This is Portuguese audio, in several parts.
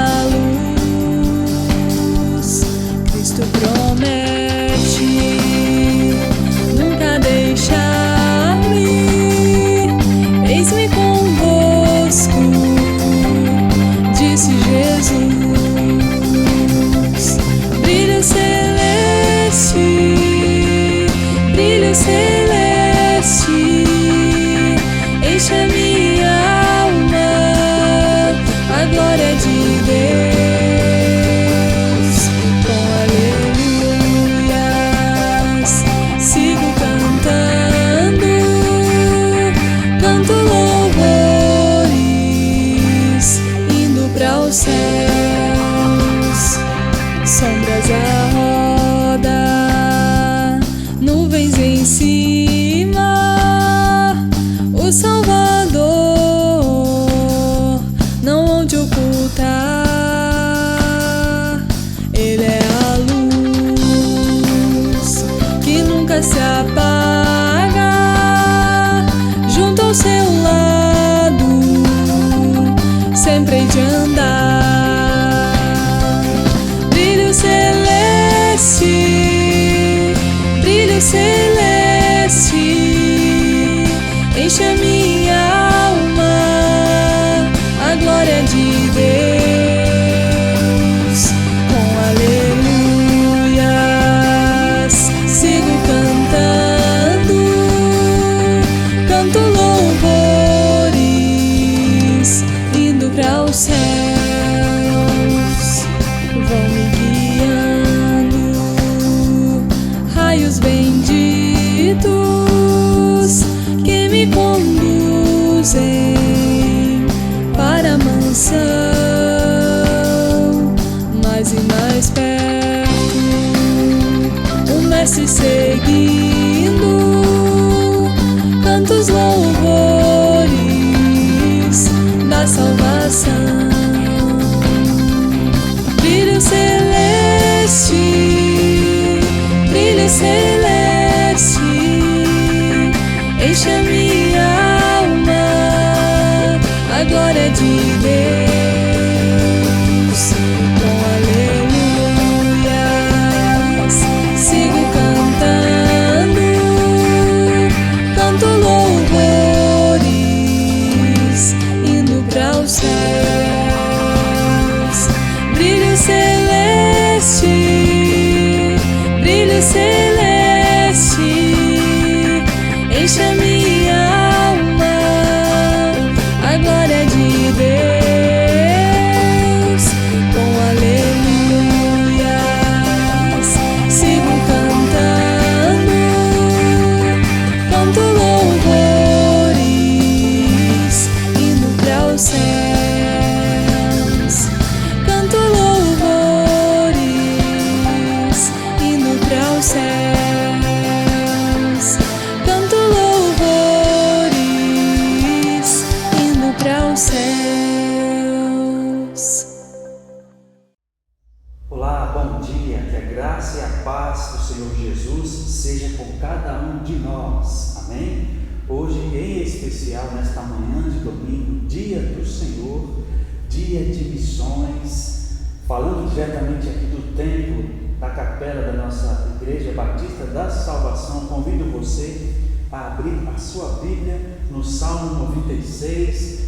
a luz. Cristo promete nunca deixar-me. Eis-me convosco, disse Jesus. Brilho celeste, brilho celeste, enche a minha alma, a glória de Deus. Com aleluias sigo cantando, canto louvores, indo para os céus. Sombras à roda, nuvens em cima, o Salvador não hão de ocultar. Ele é a luz que nunca se apaga, junto ao seu lado sempre hei de andar. Brilho celeste, brilho celeste, enche a minha alma, a glória de Deus. Com aleluias sigo cantando, canto louvores, indo para os céus. Vão me guiando raios benditos que me conduzem para a mansão. Mais e mais perto, o mestre seguindo, canto os louvores da salvação. Brilho celeste, brilho celeste, enche a minha alma, a glória de Deus. Com aleluias sigo cantando, canto louvores, indo para os céus. Brilho celeste, brilho celeste, enche a minha alma, a glória de Deus. Com aleluias sigo cantando, canto louvores, indo para os céus. Canto louvores, indo para os céus. Canto louvores, indo para os céus. Olá, bom dia, que a graça e a paz do Senhor Jesus seja com cada um de nós, amém? Hoje, em especial, nesta manhã de domingo, dia do Senhor, dia de missões, falando diretamente aqui do templo, da capela da nossa Igreja Batista da Salvação, convido você a abrir a sua Bíblia no Salmo 96,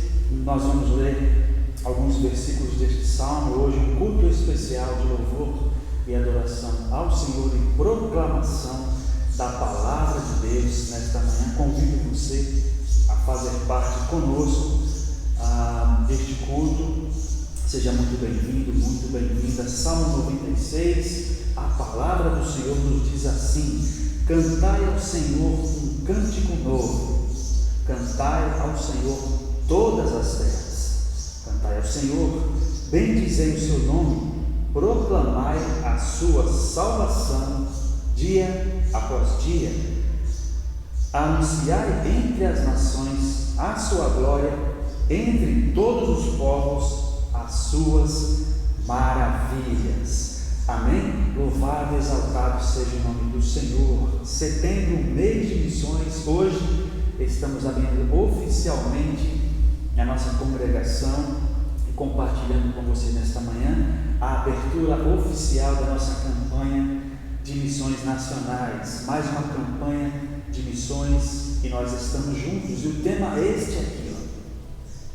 nós vamos ler alguns versículos deste Salmo, hoje um culto especial de louvor e adoração ao Senhor e proclamação da Palavra de Deus nesta manhã. Convido você a fazer parte conosco deste culto. Seja muito bem-vindo, muito bem-vinda. Salmo 96, a Palavra do Senhor nos diz assim: cantai ao Senhor um cântico novo, cantai ao Senhor todas as terras, cantai ao Senhor, bendizei o seu nome, proclamai a sua salvação dia após dia, anunciai entre as nações a sua glória, entre todos os povos as suas maravilhas. Amém? Louvado e exaltado seja o nome do Senhor. Setembro, mês de missões. Hoje estamos abrindo oficialmente a nossa congregação. E compartilhando com você nesta manhã a abertura oficial da nossa campanha de missões nacionais. Mais uma campanha de missões e nós estamos juntos. E o tema é este aqui,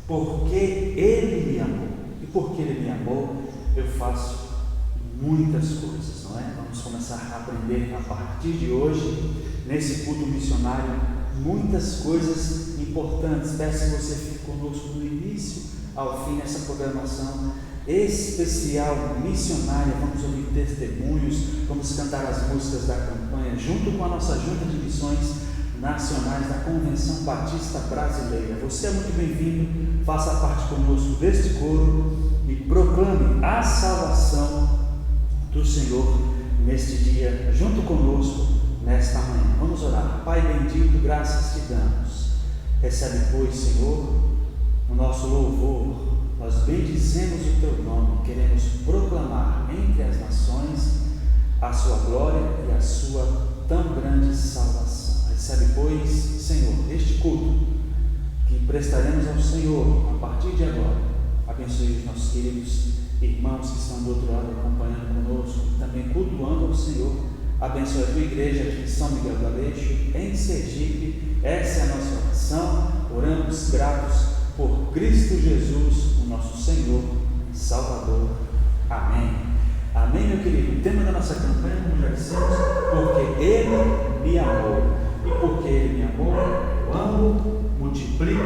porque Ele me amou. E porque Ele me amou, eu faço muitas coisas, não é? Vamos começar a aprender a partir de hoje, nesse culto missionário, muitas coisas importantes. Peço que você fique conosco do início ao fim nessa programação especial missionária. Vamos ouvir testemunhos, vamos cantar as músicas da campanha, junto com a nossa junta de missões nacionais da Convenção Batista Brasileira. Você é muito bem-vindo, faça parte conosco deste coro e proclame a salvação do Senhor neste dia, junto conosco nesta manhã. Vamos orar. Pai bendito, graças te damos. Recebe, pois, Senhor, o nosso louvor. Nós bendizemos o teu nome, queremos proclamar entre as nações a sua glória e a sua tão grande salvação. Recebe, pois, Senhor, este culto que prestaremos ao Senhor a partir de agora. Abençoe os nossos queridos irmãos que estão do outro lado acompanhando conosco, também cultuando ao Senhor. Abençoe a tua igreja aqui em São Miguel do Aleixo, em Sergipe. Essa é a nossa oração. Oramos gratos por Cristo Jesus, o nosso Senhor e Salvador. Amém. Amém, meu querido. O tema da nossa campanha, como já dissemos, porque Ele me amou. E porque Ele me amou, eu amo, multiplico,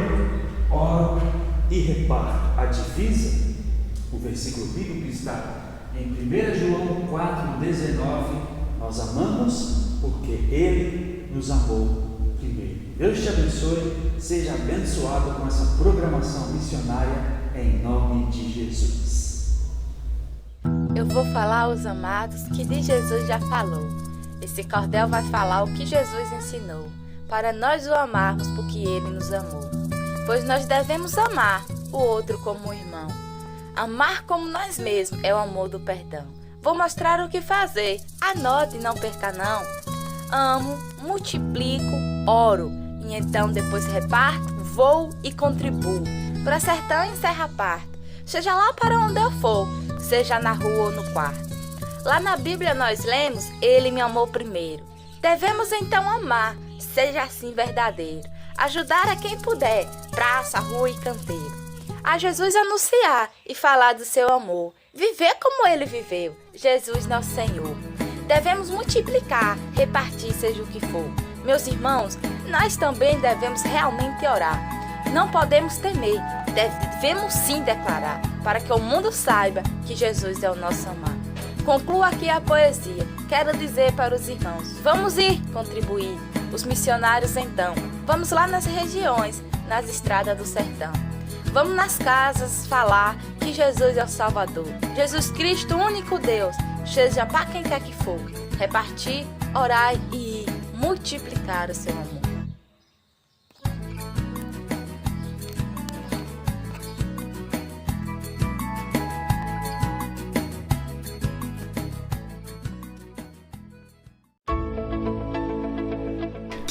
oro e reparto. A divisa, o versículo bíblico está em 1 João 4,19. Nós amamos porque Ele nos amou primeiro. Deus te abençoe, seja abençoado com essa programação missionária em nome de Jesus. Eu vou falar aos amados que de Jesus já falou. Esse cordel vai falar o que Jesus ensinou, para nós o amarmos porque Ele nos amou. Pois nós devemos amar o outro como um irmão. Amar como nós mesmos é o amor do perdão. Vou mostrar o que fazer, anote e não perca não. Amo, multiplico, oro, e então depois reparto, vou e contribuo. Para sertão encerra a parte, seja lá para onde eu for, seja na rua ou no quarto. Lá na Bíblia nós lemos, Ele me amou primeiro. Devemos então amar, seja assim verdadeiro. Ajudar a quem puder, praça, rua e canteiro. A Jesus anunciar e falar do seu amor. Viver como Ele viveu, Jesus nosso Senhor. Devemos multiplicar, repartir, seja o que for. Meus irmãos, nós também devemos realmente orar. Não podemos temer, devemos sim declarar, para que o mundo saiba que Jesus é o nosso amado. Concluo aqui a poesia. Quero dizer para os irmãos, vamos ir contribuir. Os missionários então, vamos lá nas regiões, nas estradas do sertão. Vamos nas casas falar que Jesus é o Salvador. Jesus Cristo, o único Deus, seja para quem quer que for. Repartir, orar e multiplicar o seu amor.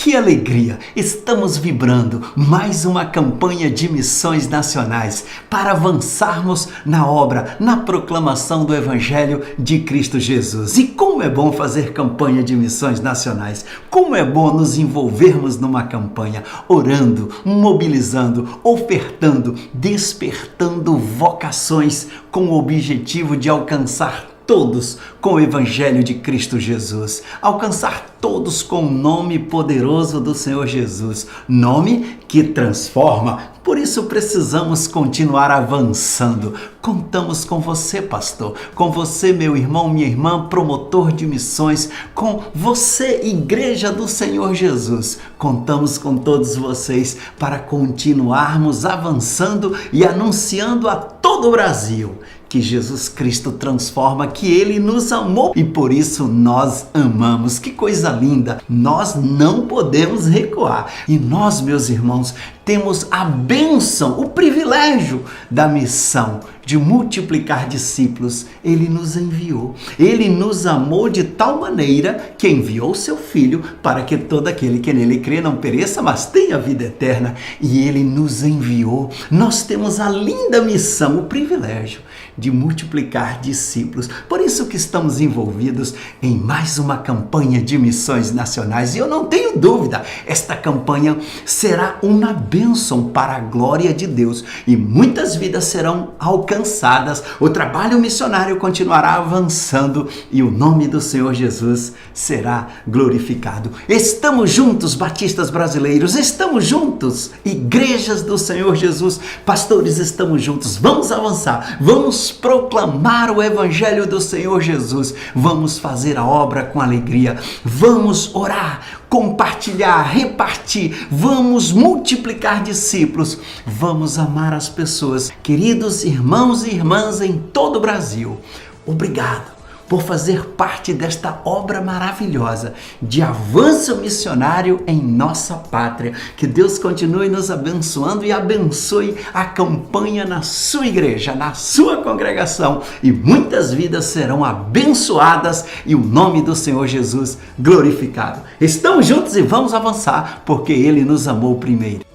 Que alegria! Estamos vibrando mais uma campanha de missões nacionais para avançarmos na obra, na proclamação do Evangelho de Cristo Jesus. E como é bom fazer campanha de missões nacionais! Como é bom nos envolvermos numa campanha, orando, mobilizando, ofertando, despertando vocações com o objetivo de alcançar todos com o Evangelho de Cristo Jesus, alcançar todos com o nome poderoso do Senhor Jesus, nome que transforma. Por isso precisamos continuar avançando. Contamos com você, pastor, com você, meu irmão, minha irmã, promotor de missões, com você, Igreja do Senhor Jesus. Contamos com todos vocês para continuarmos avançando e anunciando a todo o Brasil que Jesus Cristo transforma, que Ele nos amou e por isso nós amamos. Que coisa linda! Nós não podemos recuar. E nós, meus irmãos, temos a bênção, o privilégio da missão de multiplicar discípulos. Ele nos enviou. Ele nos amou de tal maneira que enviou seu Filho para que todo aquele que nele crê não pereça, mas tenha vida eterna. E Ele nos enviou. Nós temos a linda missão, o privilégio de multiplicar discípulos. Por isso que estamos envolvidos em mais uma campanha de missões nacionais. E eu não tenho dúvida, esta campanha será uma bênção para a glória de Deus. E muitas vidas serão alcançadas. O trabalho missionário continuará avançando e o nome do Senhor Jesus será glorificado. Estamos juntos, batistas brasileiros. Estamos juntos, igrejas do Senhor Jesus. Pastores, estamos juntos. Vamos avançar. Vamos proclamar o Evangelho do Senhor Jesus. Vamos fazer a obra com alegria. Vamos orar, compartilhar, repartir. Vamos multiplicar discípulos. Vamos amar as pessoas. Queridos irmãos e irmãs em todo o Brasil, obrigado por fazer parte desta obra maravilhosa de avanço missionário em nossa pátria. Que Deus continue nos abençoando e abençoe a campanha na sua igreja, na sua congregação, e muitas vidas serão abençoadas e o nome do Senhor Jesus glorificado. Estamos juntos e vamos avançar, porque Ele nos amou primeiro.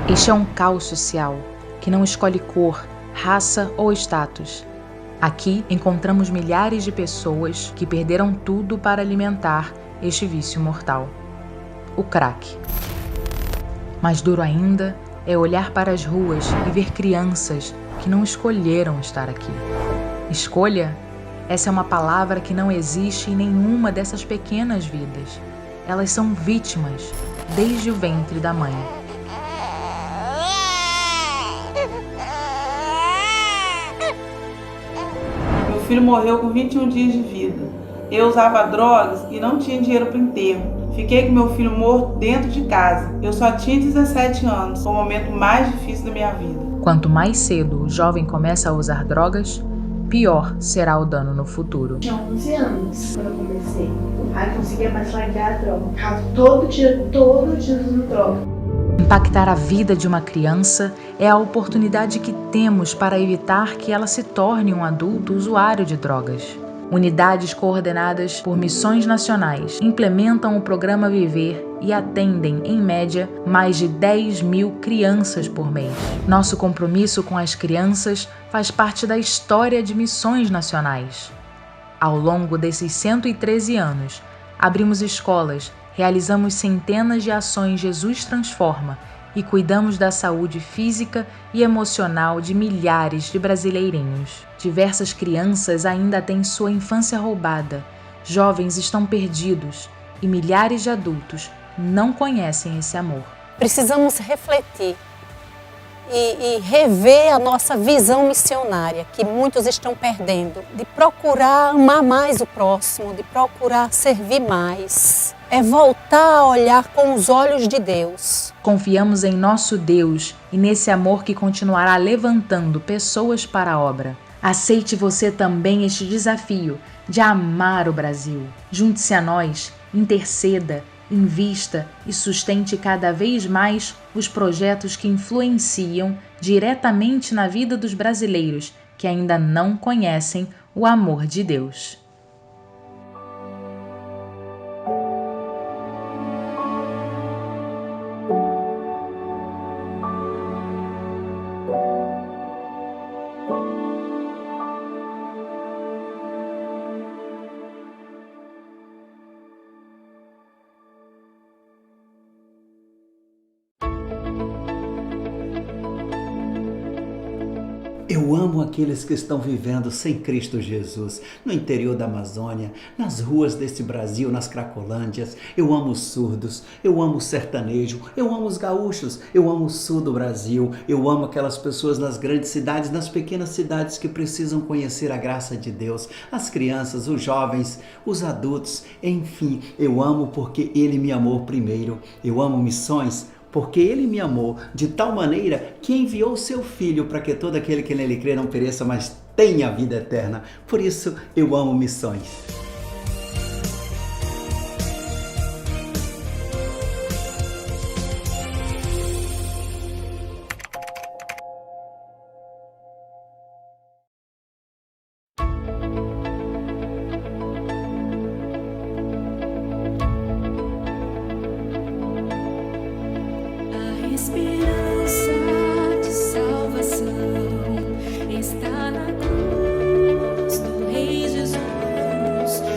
Este é um caos social que não escolhe cor, raça ou status. Aqui encontramos milhares de pessoas que perderam tudo para alimentar este vício mortal, o crack. Mais duro ainda é olhar para as ruas e ver crianças que não escolheram estar aqui. Escolha? Essa é uma palavra que não existe em nenhuma dessas pequenas vidas. Elas são vítimas desde o ventre da mãe. Meu filho morreu com 21 dias de vida. Eu usava drogas e não tinha dinheiro para o enterro. Fiquei com meu filho morto dentro de casa. Eu só tinha 17 anos. Foi o momento mais difícil da minha vida. Quanto mais cedo o jovem começa a usar drogas, pior será o dano no futuro. Tinha 11 anos quando eu comecei. Aí conseguia mais largar a droga. Ficava todo dia usando droga. Impactar a vida de uma criança é a oportunidade que temos para evitar que ela se torne um adulto usuário de drogas. Unidades coordenadas por missões nacionais implementam o programa Viver e atendem, em média, mais de 10.000 crianças por mês. Nosso compromisso com as crianças faz parte da história de missões nacionais. Ao longo desses 113 anos, abrimos escolas, realizamos centenas de ações Jesus Transforma e cuidamos da saúde física e emocional de milhares de brasileirinhos. Diversas crianças ainda têm sua infância roubada, jovens estão perdidos e milhares de adultos não conhecem esse amor. Precisamos refletir e rever a nossa visão missionária, que muitos estão perdendo, de procurar amar mais o próximo, de procurar servir mais. É voltar a olhar com os olhos de Deus. Confiamos em nosso Deus e nesse amor que continuará levantando pessoas para a obra. Aceite você também este desafio de amar o Brasil. Junte-se a nós, interceda, invista e sustente cada vez mais os projetos que influenciam diretamente na vida dos brasileiros que ainda não conhecem o amor de Deus. Eu amo aqueles que estão vivendo sem Cristo Jesus, no interior da Amazônia, nas ruas desse Brasil, nas Cracolândias. Eu amo os surdos, eu amo o sertanejo, eu amo os gaúchos, eu amo o sul do Brasil, eu amo aquelas pessoas nas grandes cidades, nas pequenas cidades que precisam conhecer a graça de Deus, as crianças, os jovens, os adultos, enfim, eu amo porque Ele me amou primeiro. Eu amo missões porque Ele me amou de tal maneira que enviou o seu Filho para que todo aquele que nele crê não pereça, mas tenha a vida eterna. Por isso eu amo missões. A esperança de salvação está na cruz do Rei Jesus.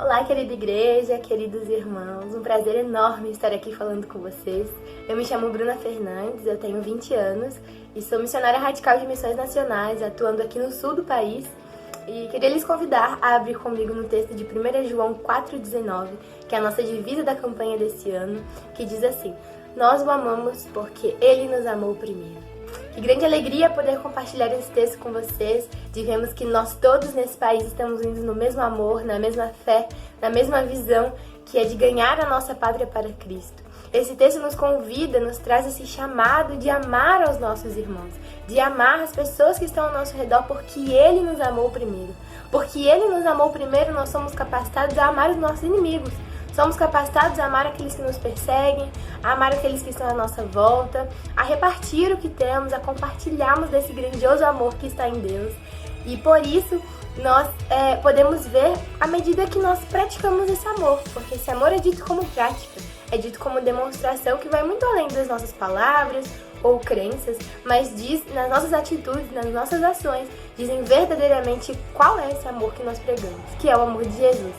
Olá, querida igreja, queridos irmãos, um prazer enorme estar aqui falando com vocês. Eu me chamo Bruna Fernandes, eu tenho 20 anos e sou missionária radical de missões nacionais, atuando aqui no sul do país. E queria lhes convidar a abrir comigo no texto de 1 João 4,19, que é a nossa divisa da campanha desse ano, que diz assim: nós o amamos porque ele nos amou primeiro. Que grande alegria poder compartilhar esse texto com vocês, de vermos que nós todos nesse país estamos unidos no mesmo amor, na mesma fé, na mesma visão, que é de ganhar a nossa pátria para Cristo. Esse texto nos convida, nos traz esse chamado de amar aos nossos irmãos, de amar as pessoas que estão ao nosso redor, porque Ele nos amou primeiro. Porque Ele nos amou primeiro, nós somos capacitados a amar os nossos inimigos. Somos capacitados a amar aqueles que nos perseguem, a amar aqueles que estão à nossa volta, a repartir o que temos, a compartilharmos desse grandioso amor que está em Deus. E por isso, nós podemos ver à medida que nós praticamos esse amor, porque esse amor é dito como prática, é dito como demonstração que vai muito além das nossas palavras ou crenças, mas diz nas nossas atitudes, nas nossas ações, dizem verdadeiramente qual é esse amor que nós pregamos, que é o amor de Jesus.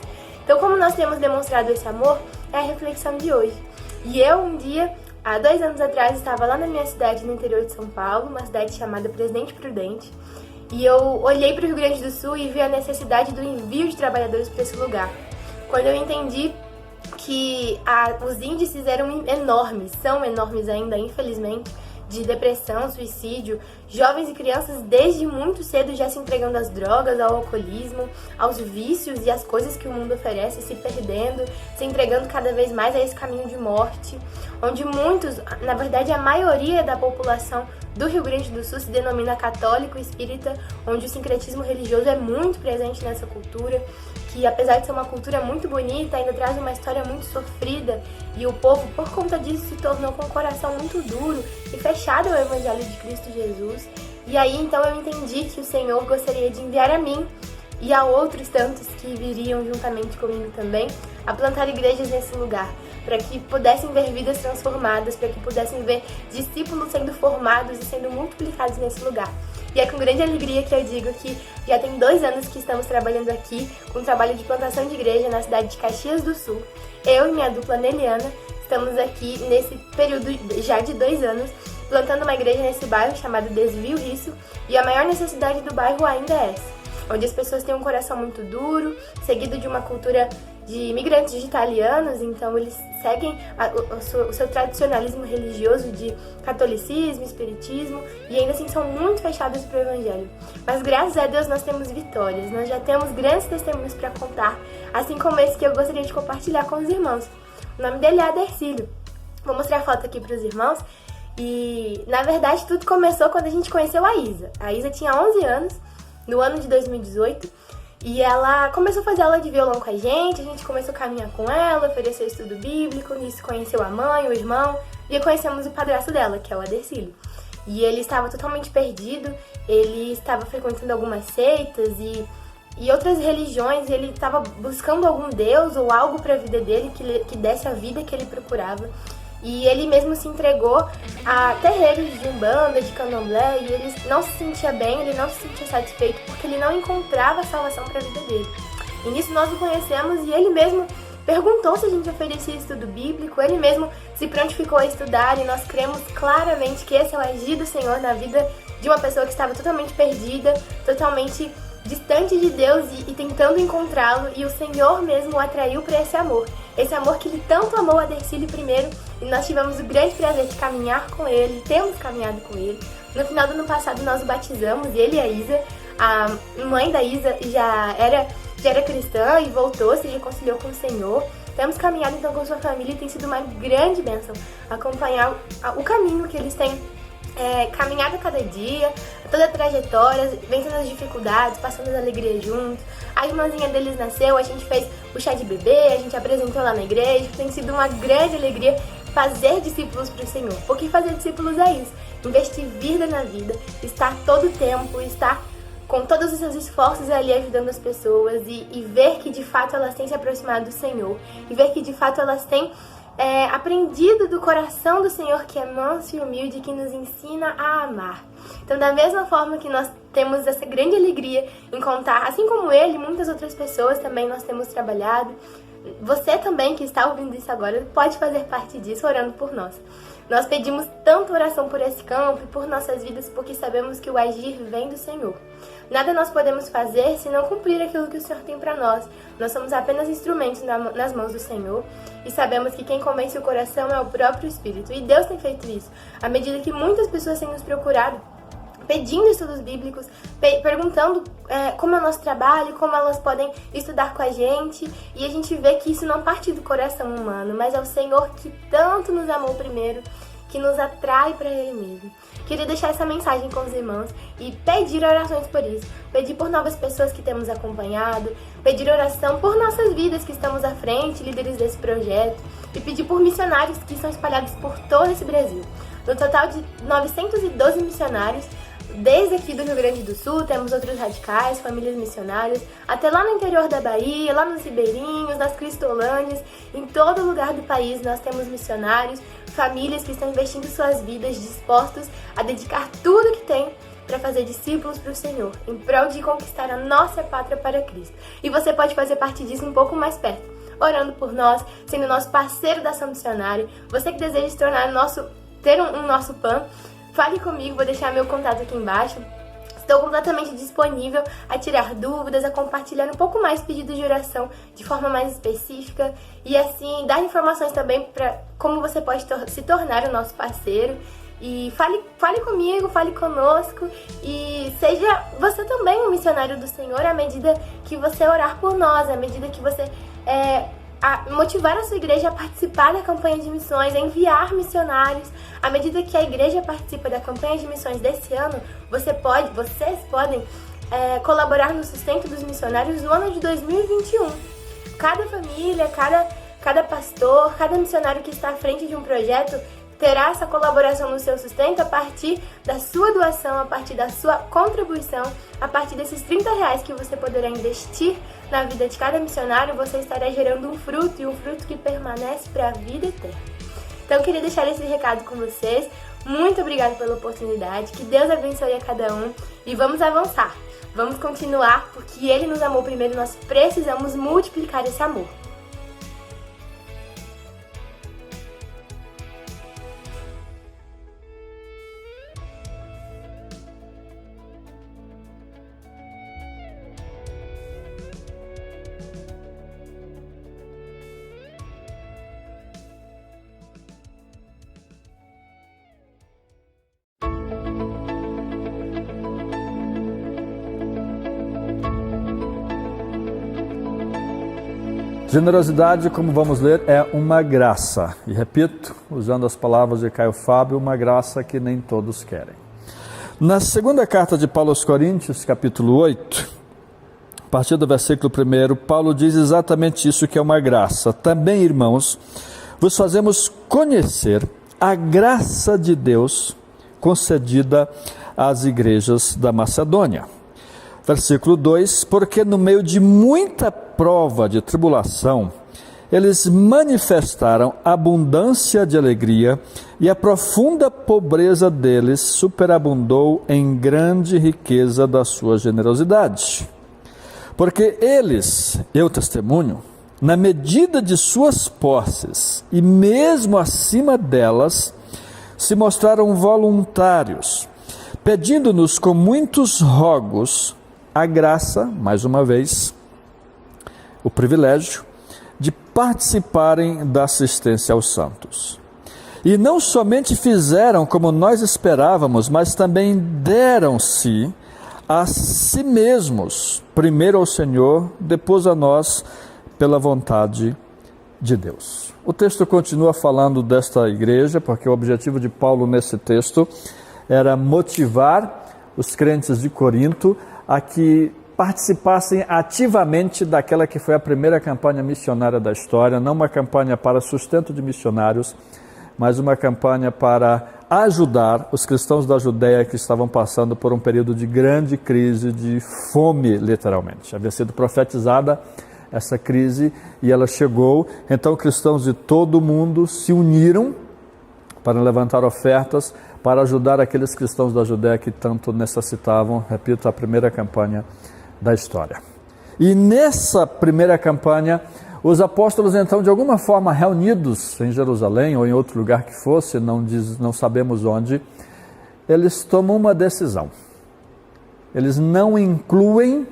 Então, como nós temos demonstrado esse amor, é a reflexão de hoje. E eu, um dia, há 2 anos atrás, estava lá na minha cidade, no interior de São Paulo, uma cidade chamada Presidente Prudente, e eu olhei para o Rio Grande do Sul e vi a necessidade do envio de trabalhadores para esse lugar. Quando eu entendi que os índices eram enormes, são enormes ainda, infelizmente, de depressão, suicídio, jovens e crianças desde muito cedo já se entregando às drogas, ao alcoolismo, aos vícios e às coisas que o mundo oferece, se perdendo, se entregando cada vez mais a esse caminho de morte, onde muitos, na verdade a maioria da população do Rio Grande do Sul se denomina católico espírita, onde o sincretismo religioso é muito presente nessa cultura, que apesar de ser uma cultura muito bonita, ainda traz uma história muito sofrida, e o povo, por conta disso, se tornou com um coração muito duro e fechado ao Evangelho de Cristo Jesus. E aí, então, eu entendi que o Senhor gostaria de enviar a mim e a outros tantos que viriam juntamente comigo também, a plantar igrejas nesse lugar, para que pudessem ver vidas transformadas, para que pudessem ver discípulos sendo formados e sendo multiplicados nesse lugar. E é com grande alegria que eu digo que já tem 2 anos que estamos trabalhando aqui com o trabalho de plantação de igreja na cidade de Caxias do Sul. Eu e minha dupla Neliana estamos aqui nesse período já de 2 anos, plantando uma igreja nesse bairro chamado Desvio Risso, e a maior necessidade do bairro ainda é essa, onde as pessoas têm um coração muito duro, seguido de uma cultura de imigrantes de italianos, então eles seguem o seu tradicionalismo religioso de catolicismo, espiritismo, e ainda assim são muito fechados para o Evangelho. Mas graças a Deus nós temos vitórias, nós já temos grandes testemunhos para contar, assim como esse que eu gostaria de compartilhar com os irmãos. O nome dele é Adercílio. Vou mostrar a foto aqui para os irmãos. E na verdade tudo começou quando a gente conheceu a Isa. A Isa tinha 11 anos, no ano de 2018, e ela começou a fazer aula de violão com a gente começou a caminhar com ela, ofereceu estudo bíblico, nisso conheceu a mãe, o irmão, e conhecemos o padrasto dela, que é o Adercílio. E ele estava totalmente perdido, ele estava frequentando algumas seitas e outras religiões, e ele estava buscando algum Deus ou algo para a vida dele que desse a vida que ele procurava. E ele mesmo se entregou a terreiros de umbanda, de candomblé, e ele não se sentia bem, ele não se sentia satisfeito porque ele não encontrava salvação para a vida dele. E nisso nós o conhecemos e ele mesmo perguntou se a gente oferecia estudo bíblico, ele mesmo se prontificou a estudar, e nós cremos claramente que esse é o agir do Senhor na vida de uma pessoa que estava totalmente perdida, totalmente distante de Deus e tentando encontrá-lo, e o Senhor mesmo o atraiu para esse amor que ele tanto amou a Adercílio primeiro, e nós tivemos o grande prazer de caminhar com ele, temos caminhado com ele. No final do ano passado nós o batizamos, ele e a Isa, a mãe da Isa já era cristã e voltou, se reconciliou com o Senhor. Temos caminhado então com sua família e tem sido uma grande bênção acompanhar o caminho que eles têm caminhado cada dia, toda a trajetória, vencendo as dificuldades, passando as alegrias juntos. A irmãzinha deles nasceu, a gente fez o chá de bebê, a gente apresentou lá na igreja. Tem sido uma grande alegria fazer discípulos para o Senhor, porque fazer discípulos é isso, investir vida na vida, estar todo o tempo, estar com todos os seus esforços ali ajudando as pessoas e ver que de fato elas têm se aproximado do Senhor, e ver que de fato elas têm aprendido do coração do Senhor, que é manso e humilde, que nos ensina a amar. Então, da mesma forma que nós temos essa grande alegria em contar, assim como ele, muitas outras pessoas também nós temos trabalhado, você também que está ouvindo isso agora pode fazer parte disso orando por nós. Nós pedimos tanta oração por esse campo e por nossas vidas, porque sabemos que o agir vem do Senhor. Nada nós podemos fazer se não cumprir aquilo que o Senhor tem para nós. Nós somos apenas instrumentos nas mãos do Senhor e sabemos que quem convence o coração é o próprio Espírito. E Deus tem feito isso. À medida que muitas pessoas têm nos procurado, pedindo estudos bíblicos, perguntando como é o nosso trabalho, como elas podem estudar com a gente, e a gente vê que isso não parte do coração humano, mas é o Senhor que tanto nos amou primeiro, que nos atrai para Ele mesmo. Queria deixar essa mensagem com os irmãos e pedir orações por isso, pedir por novas pessoas que temos acompanhado, pedir oração por nossas vidas que estamos à frente, líderes desse projeto, e pedir por missionários que são espalhados por todo esse Brasil. No total de 912 missionários, desde aqui do Rio Grande do Sul, temos outros radicais, famílias missionárias, até lá no interior da Bahia, lá nos Ribeirinhos, nas Cristolândias, em todo lugar do país nós temos missionários, famílias que estão investindo suas vidas, dispostos a dedicar tudo que tem para fazer discípulos para o Senhor, em prol de conquistar a nossa pátria para Cristo. E você pode fazer parte disso um pouco mais perto, orando por nós, sendo nosso parceiro da ação missionária. Você que deseja se tornar ter um nosso PAN, fale comigo, vou deixar meu contato aqui embaixo. Estou completamente disponível a tirar dúvidas, a compartilhar um pouco mais pedidos de oração de forma mais específica e assim dar informações também para como você pode se tornar o nosso parceiro. E fale comigo, fale conosco e seja você também um missionário do Senhor à medida que você orar por nós, à medida que você motivar a sua igreja a participar da campanha de missões, a enviar missionários. À medida que a igreja participa da campanha de missões desse ano, vocês podem colaborar no sustento dos missionários no ano de 2021. Cada família, cada pastor, cada missionário que está à frente de um projeto terá essa colaboração no seu sustento a partir da sua doação, a partir da sua contribuição, a partir desses R$30 que você poderá investir na vida de cada missionário, você estará gerando um fruto, e um fruto que permanece para a vida eterna. Então eu queria deixar esse recado com vocês. Muito obrigada pela oportunidade, que Deus abençoe a cada um e vamos avançar. Vamos continuar, porque Ele nos amou primeiro, nós precisamos multiplicar esse amor. Generosidade, como vamos ler, é uma graça. E repito, usando as palavras de Caio Fábio, uma graça que nem todos querem. Na segunda carta de Paulo aos Coríntios, capítulo 8, a partir do versículo 1, Paulo diz exatamente isso, que é uma graça. Também, irmãos, vos fazemos conhecer a graça de Deus concedida às igrejas da Macedônia. Versículo 2, porque no meio de muita prova de tribulação, eles manifestaram abundância de alegria e a profunda pobreza deles superabundou em grande riqueza da sua generosidade. Porque eles, eu testemunho, na medida de suas posses e mesmo acima delas, se mostraram voluntários, pedindo-nos com muitos rogos a graça, mais uma vez, o privilégio de participarem da assistência aos santos. E não somente fizeram como nós esperávamos, mas também deram-se a si mesmos, primeiro ao Senhor, depois a nós, pela vontade de Deus. O texto continua falando desta igreja, porque o objetivo de Paulo nesse texto era motivar os crentes de Corinto a que participassem ativamente daquela que foi a primeira campanha missionária da história, não uma campanha para sustento de missionários, mas uma campanha para ajudar os cristãos da Judéia que estavam passando por um período de grande crise, de fome, literalmente. Havia sido profetizada essa crise e ela chegou. Então cristãos de todo o mundo se uniram para levantar ofertas para ajudar aqueles cristãos da Judéia que tanto necessitavam. Repito, a primeira campanha da história. E nessa primeira campanha, os apóstolos então de alguma forma reunidos em Jerusalém ou em outro lugar que fosse, não sabemos onde, eles tomam uma decisão. Eles não incluem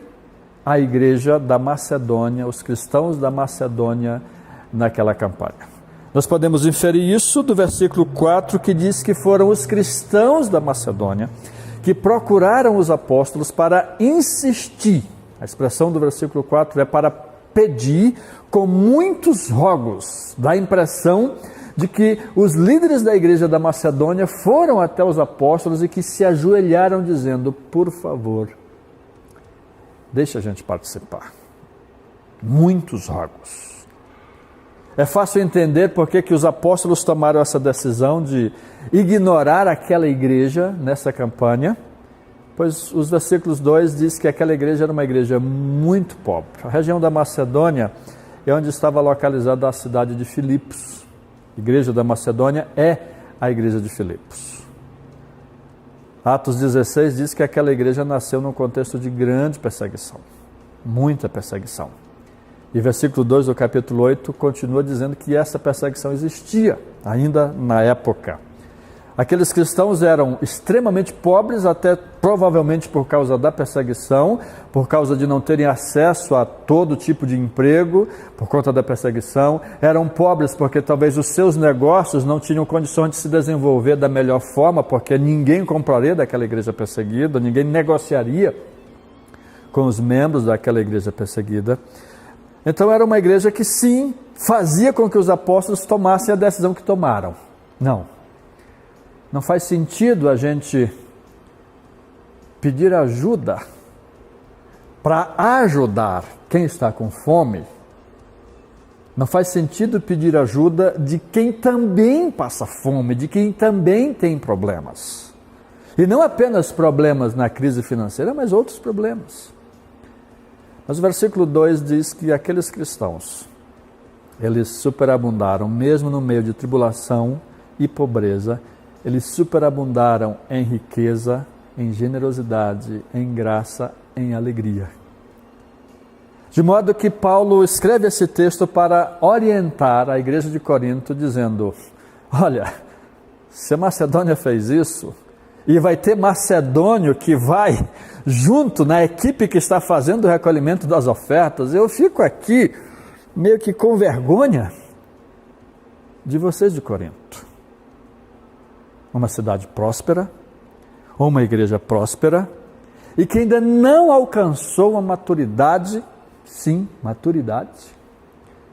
a igreja da Macedônia, os cristãos da Macedônia naquela campanha. Nós podemos inferir isso do versículo 4, que diz que foram os cristãos da Macedônia que procuraram os apóstolos para insistir. A expressão do versículo 4 é para pedir com muitos rogos. Dá a impressão de que os líderes da igreja da Macedônia foram até os apóstolos e que se ajoelharam dizendo: por favor, deixa a gente participar. Muitos rogos. É fácil entender por que os apóstolos tomaram essa decisão de ignorar aquela igreja nessa campanha, pois os versículos 2 diz que aquela igreja era uma igreja muito pobre. A região da Macedônia é onde estava localizada a cidade de Filipos. A igreja da Macedônia é a igreja de Filipos. Atos 16 diz que aquela igreja nasceu num contexto de grande perseguição, muita perseguição. E versículo 2 do capítulo 8 continua dizendo que essa perseguição existia ainda na época. Aqueles cristãos eram extremamente pobres, até provavelmente por causa da perseguição, por causa de não terem acesso a todo tipo de emprego, por conta da perseguição. Eram pobres porque talvez os seus negócios não tinham condições de se desenvolver da melhor forma, porque ninguém compraria daquela igreja perseguida, ninguém negociaria com os membros daquela igreja perseguida. Então era uma igreja que sim, fazia com que os apóstolos tomassem a decisão que tomaram. Não faz sentido a gente pedir ajuda para ajudar quem está com fome. Não faz sentido pedir ajuda de quem também passa fome, de quem também tem problemas. E não apenas problemas na crise financeira, mas outros problemas. Mas o versículo 2 diz que aqueles cristãos, eles superabundaram, mesmo no meio de tribulação e pobreza, eles superabundaram em riqueza, em generosidade, em graça, em alegria. De modo que Paulo escreve esse texto para orientar a igreja de Corinto, dizendo: olha, se a Macedônia fez isso, e vai ter macedônio que vai junto na equipe que está fazendo o recolhimento das ofertas, eu fico aqui meio que com vergonha de vocês de Corinto. Uma cidade próspera, uma igreja próspera, e que ainda não alcançou a maturidade, sim, maturidade,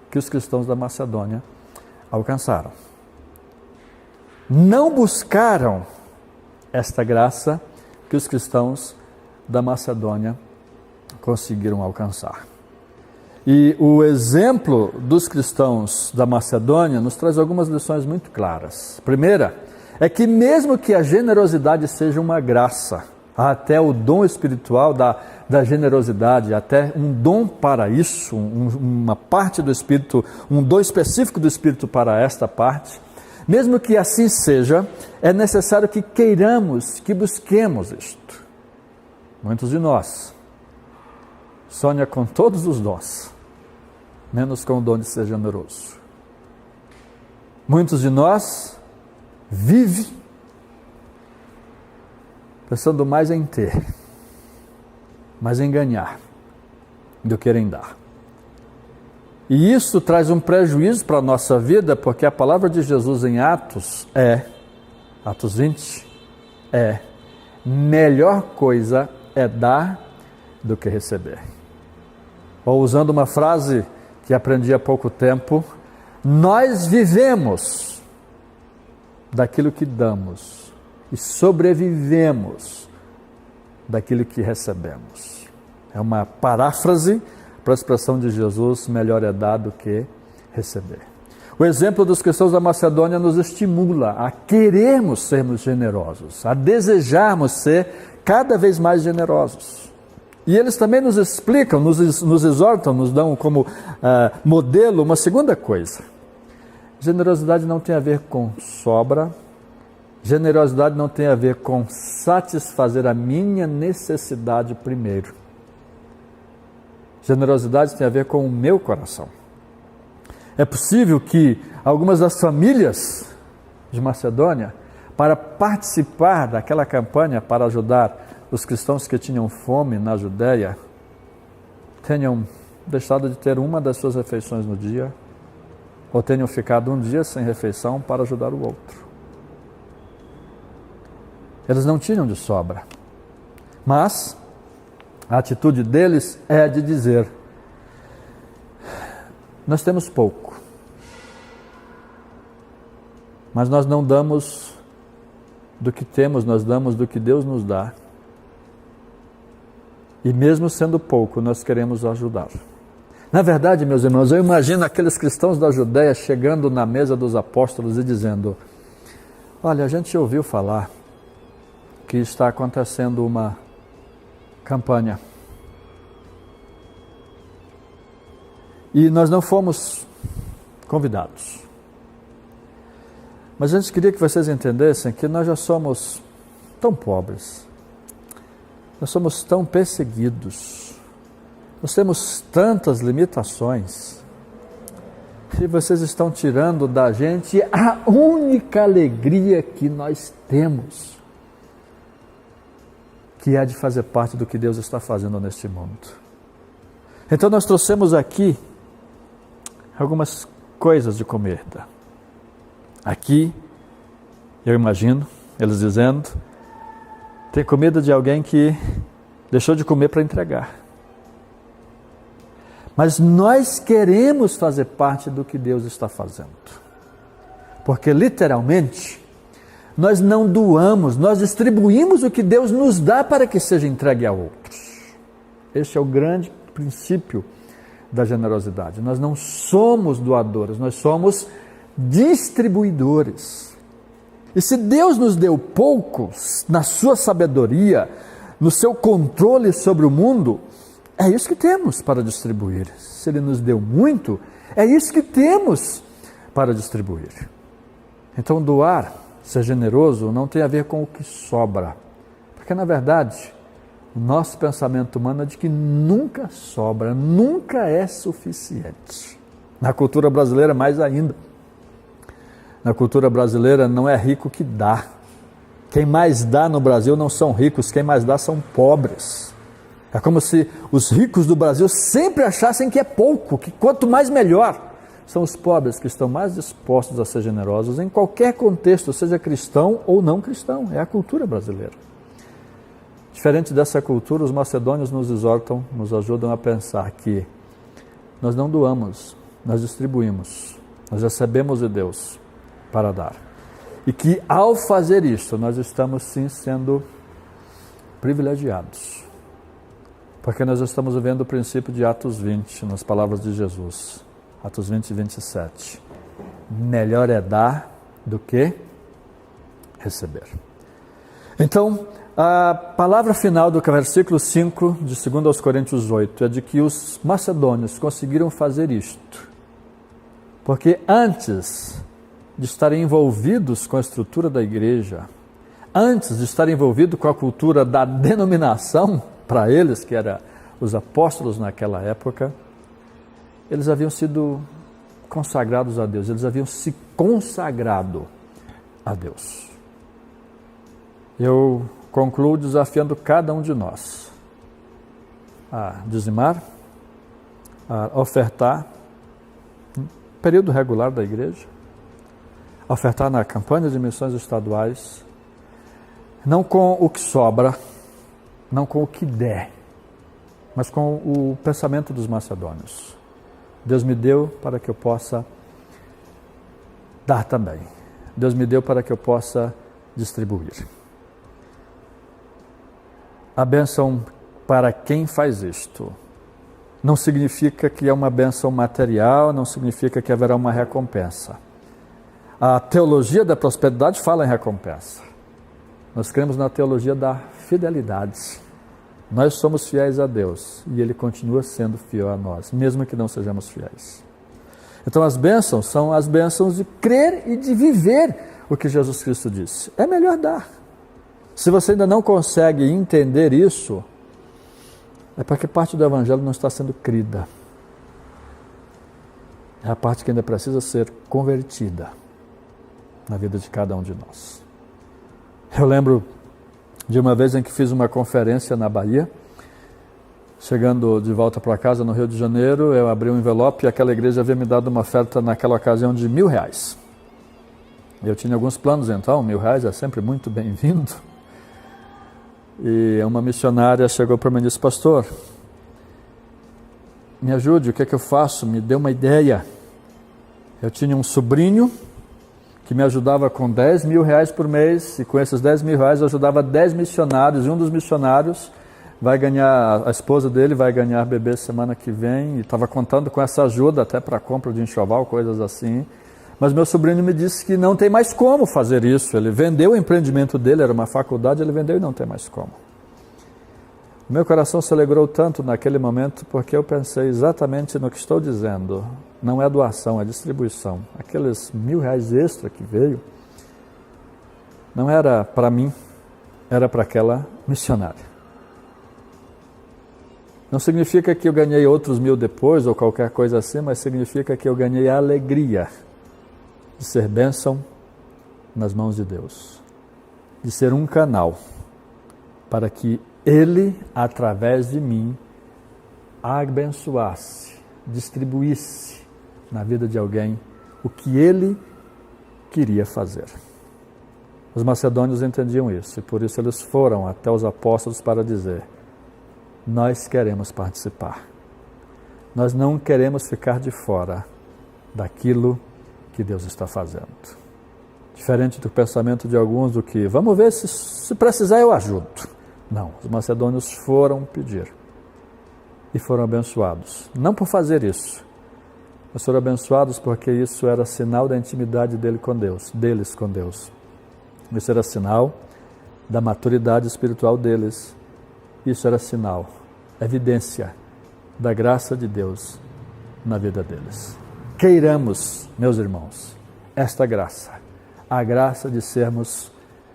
que os cristãos da Macedônia alcançaram. Não buscaram esta graça que os cristãos da Macedônia conseguiram alcançar. E o exemplo dos cristãos da Macedônia nos traz algumas lições muito claras. Primeira, é que mesmo que a generosidade seja uma graça, há até o dom espiritual da generosidade, até um dom para isso, uma parte do Espírito, um dom específico do Espírito para esta parte, mesmo que assim seja, é necessário que queiramos, que busquemos isto. Muitos de nós sonham com todos os dons, menos com o dom de ser generoso. Muitos de nós vivem pensando mais em ter, mais em ganhar, do que em dar. E isso traz um prejuízo para a nossa vida, porque a palavra de Jesus em Atos 20, melhor coisa é dar do que receber. Ou usando uma frase que aprendi há pouco tempo, nós vivemos daquilo que damos e sobrevivemos daquilo que recebemos. É uma paráfrase para a expressão de Jesus: melhor é dar do que receber. O exemplo dos cristãos da Macedônia nos estimula a querermos sermos generosos, a desejarmos ser cada vez mais generosos. E eles também nos explicam, nos exortam, nos dão como modelo uma segunda coisa. Generosidade não tem a ver com sobra, generosidade não tem a ver com satisfazer a minha necessidade primeiro. Generosidade tem a ver com o meu coração. É possível que algumas das famílias de Macedônia, para participar daquela campanha para ajudar os cristãos que tinham fome na Judéia, tenham deixado de ter uma das suas refeições no dia, ou tenham ficado um dia sem refeição para ajudar o outro. Eles não tinham de sobra, mas a atitude deles é de dizer: nós temos pouco, mas nós não damos do que temos, nós damos do que Deus nos dá. E mesmo sendo pouco, nós queremos ajudar. Na verdade, meus irmãos, eu imagino aqueles cristãos da Judéia chegando na mesa dos apóstolos e dizendo: olha, a gente ouviu falar que está acontecendo uma campanha. E nós não fomos convidados. Mas a gente queria que vocês entendessem que nós já somos tão pobres, nós somos tão perseguidos, nós temos tantas limitações, e vocês estão tirando da gente a única alegria que nós temos, que é de fazer parte do que Deus está fazendo neste mundo. Então nós trouxemos aqui algumas coisas de comida. Aqui, eu imagino, eles dizendo, tem comida de alguém que deixou de comer para entregar. Mas nós queremos fazer parte do que Deus está fazendo. Porque literalmente, nós não doamos, nós distribuímos o que Deus nos dá para que seja entregue a outros. Este é o grande princípio da generosidade. Nós não somos doadores, nós somos distribuidores. E se Deus nos deu pouco, na sua sabedoria, no seu controle sobre o mundo, é isso que temos para distribuir. Se Ele nos deu muito, é isso que temos para distribuir. Então doar, ser generoso, não tem a ver com o que sobra. Porque na verdade, o nosso pensamento humano é de que nunca sobra, nunca é suficiente. Na cultura brasileira mais ainda. Na cultura brasileira não é rico que dá. Quem mais dá no Brasil não são ricos, quem mais dá são pobres. É como se os ricos do Brasil sempre achassem que é pouco, que quanto mais melhor. São os pobres que estão mais dispostos a ser generosos em qualquer contexto, seja cristão ou não cristão. É a cultura brasileira. Diferente dessa cultura, os macedônios nos exortam, nos ajudam a pensar que nós não doamos, nós distribuímos, nós recebemos de Deus para dar. E que ao fazer isso, nós estamos sim sendo privilegiados. Porque nós estamos vivendo o princípio de Atos 20, nas palavras de Jesus. Atos 20 e 27. Melhor é dar do que receber. Então, a palavra final do versículo 5 de 2 aos Coríntios 8 é de que os macedônios conseguiram fazer isto. Porque antes de estarem envolvidos com a estrutura da igreja, antes de estarem envolvidos com a cultura da denominação, para eles, que eram os apóstolos naquela época, eles haviam sido consagrados a Deus, eles haviam se consagrado a Deus. Eu concluo desafiando cada um de nós a dizimar, a ofertar, no período regular da igreja, a ofertar na campanha de missões estaduais, não com o que sobra, não com o que der, mas com o pensamento dos macedônios. Deus me deu para que eu possa dar também. Deus me deu para que eu possa distribuir. A bênção para quem faz isto não significa que é uma bênção material, não significa que haverá uma recompensa. A teologia da prosperidade fala em recompensa. Nós cremos na teologia da fidelidade. Nós somos fiéis a Deus e Ele continua sendo fiel a nós, mesmo que não sejamos fiéis. Então as bênçãos são as bênçãos de crer e de viver o que Jesus Cristo disse. É melhor dar. Se você ainda não consegue entender isso, é porque parte do Evangelho não está sendo crida. É a parte que ainda precisa ser convertida na vida de cada um de nós. Eu lembro de uma vez em que fiz uma conferência na Bahia. Chegando de volta para casa no Rio de Janeiro, eu abri um envelope e aquela igreja havia me dado uma oferta naquela ocasião de R$1.000. Eu tinha alguns planos então, R$1.000 é sempre muito bem-vindo. E uma missionária chegou para mim e disse: pastor, me ajude, o que é que eu faço? Me dê uma ideia. Eu tinha um sobrinho que me ajudava com R$10.000 por mês, e com esses R$10.000 eu ajudava 10 missionários, e um dos missionários vai ganhar, a esposa dele vai ganhar bebê semana que vem, e estava contando com essa ajuda até para compra de enxoval, coisas assim. Mas meu sobrinho me disse que não tem mais como fazer isso. Ele vendeu o empreendimento dele, era uma faculdade, ele vendeu e não tem mais como. Meu coração se alegrou tanto naquele momento, porque eu pensei exatamente no que estou dizendo. Não é doação, é distribuição. Aqueles R$1.000 extra que veio, não era para mim, era para aquela missionária. Não significa que eu ganhei outros 1.000 depois, ou qualquer coisa assim, mas significa que eu ganhei a alegria de ser bênção nas mãos de Deus. De ser um canal para que Ele, através de mim, abençoasse, distribuísse na vida de alguém o que Ele queria fazer. Os macedônios entendiam isso, e por isso eles foram até os apóstolos para dizer: nós queremos participar. Nós não queremos ficar de fora daquilo que Deus está fazendo. Diferente do pensamento de alguns do que, vamos ver se precisar eu ajudo. Não, os macedônios foram pedir e foram abençoados. Não por fazer isso, mas foram abençoados porque isso era sinal da intimidade deles com Deus. Isso era sinal da maturidade espiritual deles. Isso era sinal, evidência da graça de Deus na vida deles. Queiramos, meus irmãos, esta graça, a graça de sermos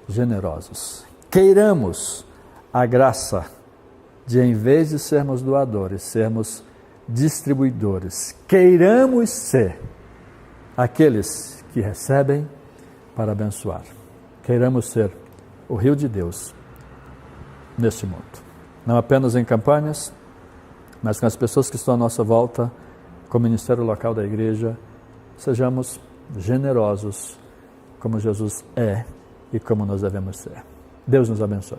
generosos. Queiramos a graça de, em vez de sermos doadores, sermos distribuidores. Queiramos ser aqueles que recebem para abençoar. Queiramos ser o rio de Deus neste mundo. Não apenas em campanhas, mas com as pessoas que estão à nossa volta, com o ministério local da igreja, sejamos generosos como Jesus é e como nós devemos ser. Deus nos abençoe.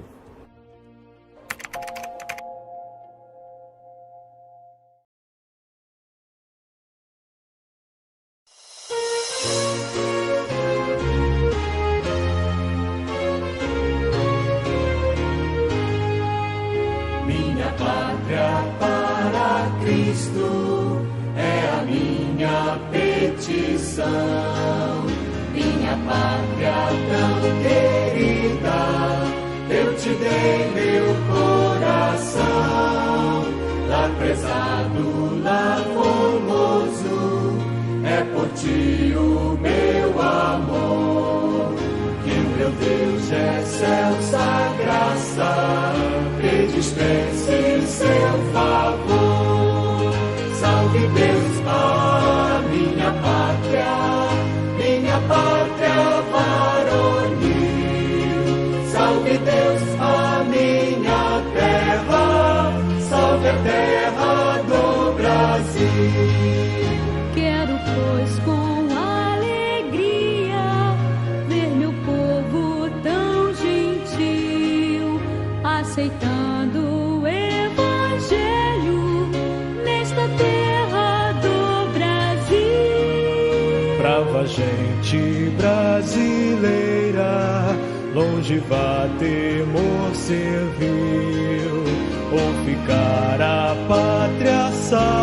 Minha pátria para Cristo é a minha petição. Minha pátria tão querida, eu te dei meu coração. Lá prezado, lá formoso, é por ti o meu amor. Que o meu Deus é excelsa graça, e dispense seu favor. Salve Deus a minha pátria varonil. Salve Deus a minha terra, salve a terra do Brasil. Quero, pois, com alegria ver meu povo tão gentil, aceitando o Evangelho nesta terra do Brasil. Brava gente brasileira, longe vá temor servil, ou ficar a pátria salva.